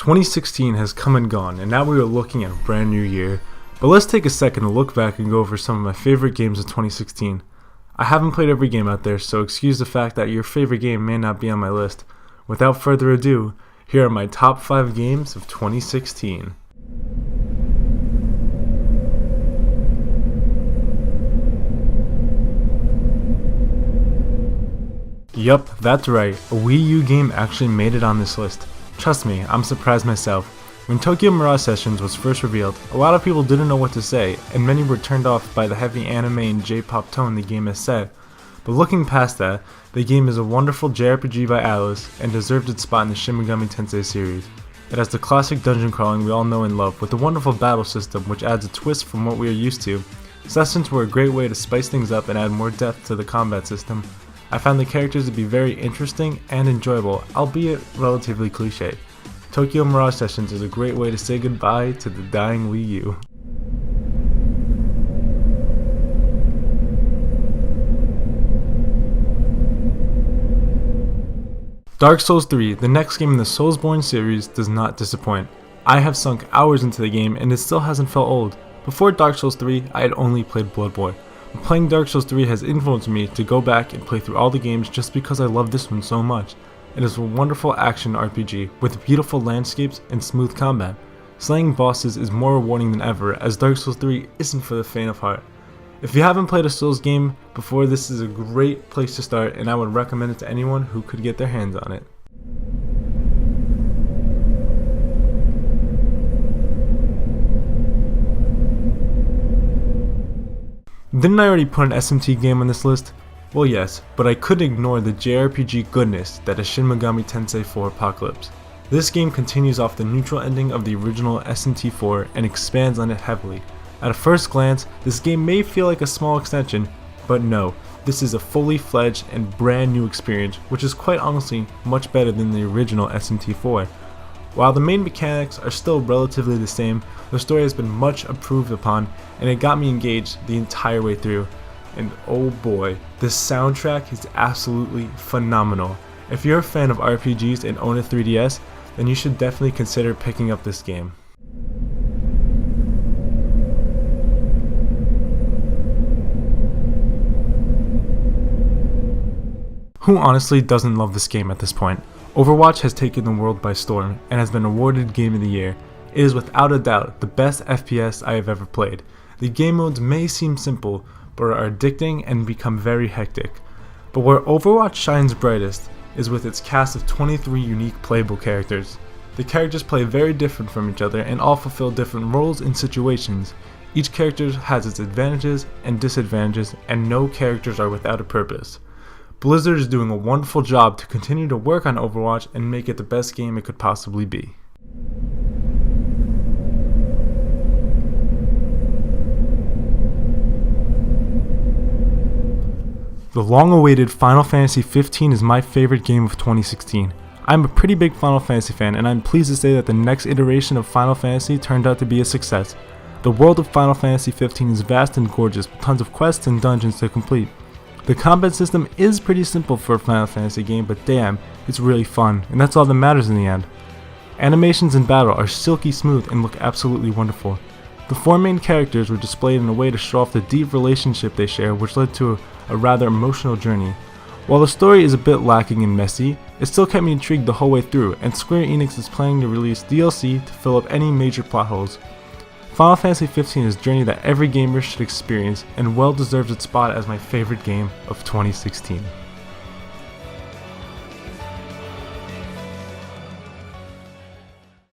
2016 has come and gone, and now we are looking at a brand new year. But let's take a second to look back and go over some of my favorite games of 2016. I haven't played every game out there, so excuse the fact that your favorite game may not be on my list. Without further ado, here are my top 5 games of 2016. Yup, that's right, a Wii U game actually made it on this list. Trust me, I'm surprised myself. When Tokyo Mirage Sessions was first revealed, a lot of people didn't know what to say, and many were turned off by the heavy anime and J-pop tone the game has set. But looking past that, the game is a wonderful JRPG by Atlus, and deserved its spot in the Shin Megami Tensei series. It has the classic dungeon crawling we all know and love, with a wonderful battle system which adds a twist from what we are used to. Sessions were a great way to spice things up and add more depth to the combat system. I found the characters to be very interesting and enjoyable, albeit relatively cliche. Tokyo Mirage Sessions is a great way to say goodbye to the dying Wii U. Dark Souls 3, the next game in the Soulsborne series, does not disappoint. I have sunk hours into the game and it still hasn't felt old. Before Dark Souls 3, I had only played Bloodborne. But playing Dark Souls 3 has influenced me to go back and play through all the games just because I love this one so much. It is a wonderful action RPG with beautiful landscapes and smooth combat. Slaying bosses is more rewarding than ever, as Dark Souls 3 isn't for the faint of heart. If you haven't played a Souls game before, this is a great place to start, and I would recommend it to anyone who could get their hands on it. Didn't I already put an SMT game on this list? Well, yes, but I couldn't ignore the JRPG goodness that is Shin Megami Tensei 4 Apocalypse. This game continues off the neutral ending of the original SMT 4 and expands on it heavily. At a first glance, this game may feel like a small extension, but no, this is a fully fledged and brand new experience, which is quite honestly much better than the original SMT 4. While the main mechanics are still relatively the same, the story has been much improved upon, and it got me engaged the entire way through. And oh boy, this soundtrack is absolutely phenomenal. If you're a fan of RPGs and own a 3DS, then you should definitely consider picking up this game. Who honestly doesn't love this game at this point? Overwatch has taken the world by storm and has been awarded Game of the Year. It is without a doubt the best FPS I have ever played. The game modes may seem simple, but are addicting and become very hectic. But where Overwatch shines brightest is with its cast of 23 unique playable characters. The characters play very different from each other and all fulfill different roles and situations. Each character has its advantages and disadvantages, and no characters are without a purpose. Blizzard is doing a wonderful job to continue to work on Overwatch and make it the best game it could possibly be. The long-awaited Final Fantasy 15 is my favorite game of 2016. I'm a pretty big Final Fantasy fan, and I'm pleased to say that the next iteration of Final Fantasy turned out to be a success. The world of Final Fantasy 15 is vast and gorgeous, with tons of quests and dungeons to complete. The combat system is pretty simple for a Final Fantasy game, but damn, it's really fun, and that's all that matters in the end. Animations in battle are silky smooth and look absolutely wonderful. The 4 main characters were displayed in a way to show off the deep relationship they share, which led to a rather emotional journey. While the story is a bit lacking and messy, it still kept me intrigued the whole way through, and Square Enix is planning to release DLC to fill up any major plot holes. Final Fantasy 15 is a journey that every gamer should experience, and well deserves its spot as my favorite game of 2016.